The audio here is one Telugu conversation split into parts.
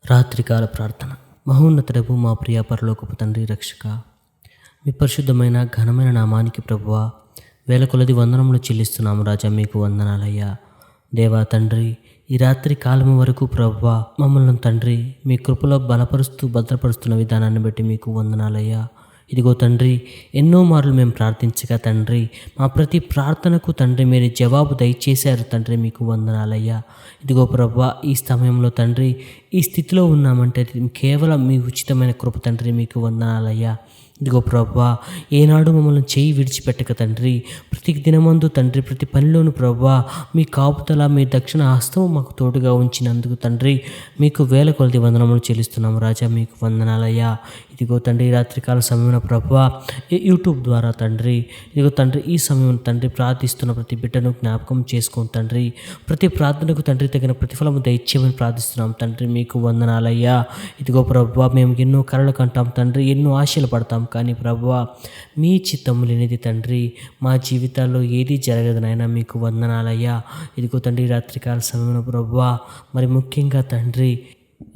రాత్రికాల ప్రార్థన. మహోన్నతుడగు మా ప్రియ పరలోకపు తండ్రి, రక్షక, మీ పరిశుద్ధమైన ఘనమైన నామానికి ప్రభువా వేల కొలది వందనములు చెల్లిస్తున్నాము రాజా. మీకు వందనాలయ్యా. దేవా తండ్రి, ఈ రాత్రి కాలం వరకు ప్రభువా మమ్మల్ని తండ్రి మీ కృపలో బలపరుస్తూ భద్రపరుస్తున్న విధానాన్ని బట్టి మీకు వందనాలయ్యా. ఇదిగో తండ్రి, ఎన్నో మార్లు మేము ప్రార్థించగా తండ్రి మా ప్రతి ప్రార్థనకు తండ్రి మీరు జవాబు దయచేశారు తండ్రి. మీకు వందనాలయ్యా. ఇదిగో ప్రభువా, ఈ సమయంలో తండ్రి ఈ స్థితిలో ఉన్నామంటే కేవలం మీ ఉచితమైన కృప తండ్రి. మీకు వందనాలయ్యా. ఇదిగో ప్రభువా, ఏనాడు మమ్మల్ని చేయి విడిచిపెట్టక తండ్రి ప్రతి దినమందు తండ్రి ప్రతి పనిలోను ప్రభువా మీ కాపుదల మీ దక్షిణ హస్తం మాకు తోడుగా ఉంచినందుకు తండ్రి మీకు వేల కొలది వందనములు చెల్లిస్తున్నాము రాజా. మీకు వందనాలయ్యా. ఇదిగో తండ్రి రాత్రికాల సమయంలో ప్రభువా యూట్యూబ్ ద్వారా తండ్రి ఇదిగో తండ్రి ఈ సమయం తండ్రి ప్రార్థిస్తున్న ప్రతి బిడ్డను జ్ఞాపకం చేసుకోండి తండ్రి. ప్రతి ప్రార్థనకు తండ్రి తగిన ప్రతిఫలము దయచేయమని ప్రార్థిస్తున్నాం తండ్రి. మీకు వందనాలయ్యా. ఇదిగో ప్రభువా, మేము ఎన్నో కలలు కంటాం తండ్రి, ఎన్నో ఆశలు పడతాం, కానీ ప్రభువా మీ చిత్తము లేనిది తండ్రి మా జీవితాల్లో ఏది జరగదు నాయనా. మీకు వందనాలయ్యా. ఇదిగో తండ్రి రాత్రికాల సమయంలో ప్రభువా మరి ముఖ్యంగా తండ్రి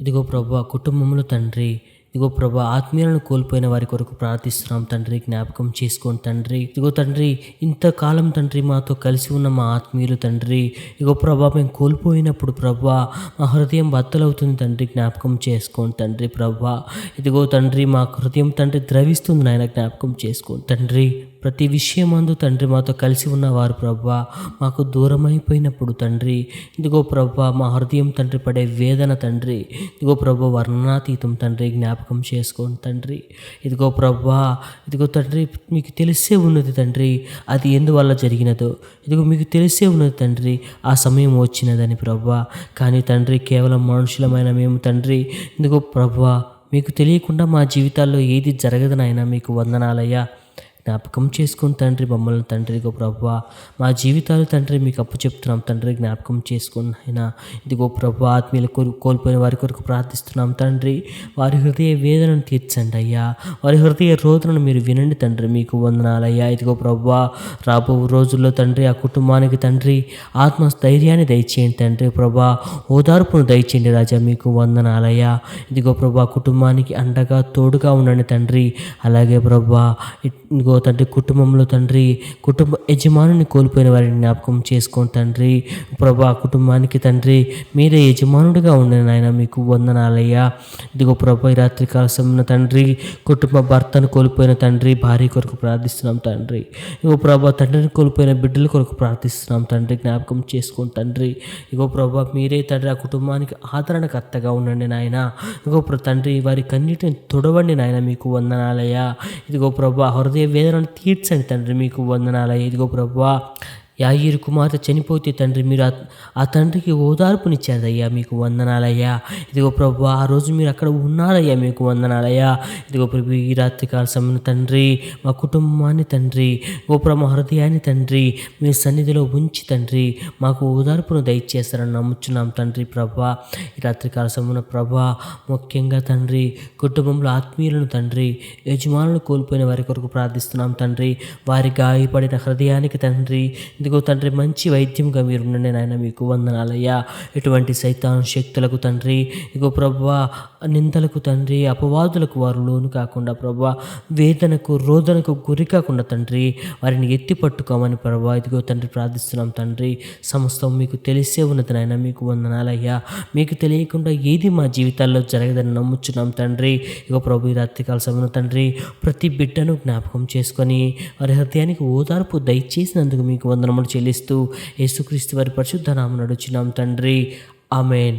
ఇదిగో ప్రభువా కుటుంబంలో తండ్రి ఇదిగో ప్రభా ఆత్మీయులను కోల్పోయిన వారి కొరకు ప్రార్థిస్తున్నాం తండ్రి. జ్ఞాపకం చేసుకోండి తండ్రి. ఇదిగో తండ్రి ఇంతకాలం తండ్రి మాతో కలిసి ఉన్న మా ఆత్మీయులు తండ్రి ఇదిగో ప్రభా మేము కోల్పోయినప్పుడు ప్రభా మా హృదయం బద్దలవుతుంది తండ్రి. జ్ఞాపకం చేసుకోండి తండ్రి. ప్రభా ఇదిగో తండ్రి మా హృదయం తండ్రి ద్రవిస్తుంది నాయన. జ్ఞాపకం చేసుకోండి తండ్రి. ప్రతి విషయమందు తండ్రి మాతో కలిసి ఉన్నవారు ప్రభా మాకు దూరం అయిపోయినప్పుడు తండ్రి ఇదిగో ప్రభా మా హృదయం తండ్రి పడే వేదన తండ్రి ఇదిగో ప్రభా వర్ణనాతీతం తండ్రి. జ్ఞాపకం చేసుకోండి తండ్రి. ఇదిగో ప్రభా ఇదిగో తండ్రి మీకు తెలిసే ఉన్నది తండ్రి అది ఎందువల్ల జరిగినదో. ఇదిగో మీకు తెలిసే ఉన్నది తండ్రి ఆ సమయం వచ్చినదని ప్రభా. కానీ తండ్రి కేవలం మనుషులమైన మేము తండ్రి ఇదిగో ప్రభా మీకు తెలియకుండా మా జీవితాల్లో ఏది జరగదనైనా మీకు వందనాలయ్యా. జ్ఞాపకం చేసుకుని తండ్రి మమ్మల్ని తండ్రి ఇదిగో ప్రభువా మా జీవితాలు తండ్రి మీకు అప్పు చెప్తున్నాం తండ్రి. జ్ఞాపకం చేసుకుని అయినా ఇదిగో ప్రభు ఆత్మీయులు కోల్పోయిన వారి కొరకు ప్రార్థిస్తున్నాం తండ్రి. వారి హృదయ వేదనను తీర్చండి అయ్యా. వారి హృదయ రోదనను మీరు వినండి తండ్రి. మీకు వందనాలయ్యా. ఇదిగో ప్రభువా రాబో రోజుల్లో తండ్రి ఆ కుటుంబానికి తండ్రి ఆత్మస్థైర్యాన్ని దయచేయండి తండ్రి. ప్రభా ఓదార్పును దయచేయండి రాజా. మీకు వందనాలయ్యా. ఇదిగో ప్రభా కుటుంబానికి అండగా తోడుగా ఉండండి తండ్రి. అలాగే ప్రభా ఇదిగో తండ్రి కుటుంబంలో తండ్రి కుటుంబ యజమానుని కోల్పోయిన వారిని జ్ఞాపకం చేసుకోండి తండ్రి. ప్రభా కుటుంబానికి తండ్రి మీరే యజమానుడిగా ఉండండి నాయన. మీకు వందనాలయ్యా. ఇదిగో ప్రభా ఈ రాత్రికాల సమయంలో తండ్రి కుటుంబ భర్తను కోల్పోయిన తండ్రి భార్య కొరకు ప్రార్థిస్తున్నాం తండ్రి. ఇగో ప్రభా తండ్రిని కోల్పోయిన బిడ్డల కొరకు ప్రార్థిస్తున్నాం తండ్రి. జ్ఞాపకం చేసుకోండి తండ్రి. ఇగో ప్రభా మీరే తండ్రి ఆ కుటుంబానికి ఆదరణకర్తగా ఉండండి నాయన. ఇగో తండ్రి వారి కన్నీటిని తొడవండి నాయన. మీకు వందనాలయ్యా. ఇదిగో ప్రభా హృదయ వేదనను తీర్చండి తండ్రి. మీకు వందనాలయ్యా. ఇదిగో ప్రభువా యాయీరు కుమార్తె చనిపోతే తండ్రి మీరు ఆ తండ్రికి ఓదార్పునిచ్చారయ్యా. మీకు వందనాలయ్యా. ఇదిగో ప్రభు ఆ రోజు మీరు అక్కడ ఉన్నారయ్యా. మీకు వందనాలయ్యా. ఇదిగో ప్రభు ఈ రాత్రికాల సమయం తండ్రి మా కుటుంబాన్ని తండ్రి ఓ ప్రభు హృదయాన్ని తండ్రి మీ సన్నిధిలో ఉంచి తండ్రి మాకు ఓదార్పును దయచేస్తారని నమ్ముచున్నాం తండ్రి. ప్రభా ఈ రాత్రికాల సమయంలో ప్రభా ముఖ్యంగా తండ్రి కుటుంబంలో ఆత్మీయులను తండ్రి యజమానులు కోల్పోయిన వారి కొరకు ప్రార్థిస్తున్నాం తండ్రి. వారి గాయపడిన హృదయానికి తండ్రి ఇదిగో తండ్రి మంచి వైద్యంగా మీరు ఉండండి నాయన. మీకు వందనాలయ్యా. ఎటువంటి సైతాను శక్తులకు తండ్రి ఇగో ప్రభువా నిందలకు తండ్రి అపవాదులకు వారు లోను కాకుండా ప్రభువా వేదనకు రోదనకు గురి కాకుండా తండ్రి వారిని ఎత్తి పట్టుకోమని ప్రభువా ఇదిగో తండ్రి ప్రార్థిస్తున్నాం తండ్రి. సమస్తం మీకు తెలిసే ఉన్నది నాయన. మీకు వందనాలయ్యా. మీకు తెలియకుండా ఏది మా జీవితాల్లో జరగదని నమ్ముచున్నాం తండ్రి. ఇగో ప్రభు ఈ రాత్రికాల సమయంలో తండ్రి ప్రతి బిడ్డను జ్ఞాపకం చేసుకొని వారి హృదయానికి ఓదార్పు దయచేసినందుకు మీకు వందనములు చెల్లిస్తూ యేసుక్రీస్తు వారి పరిశుద్ధ నామమున నడుచున్నాం తండ్రి. ఆమేన్.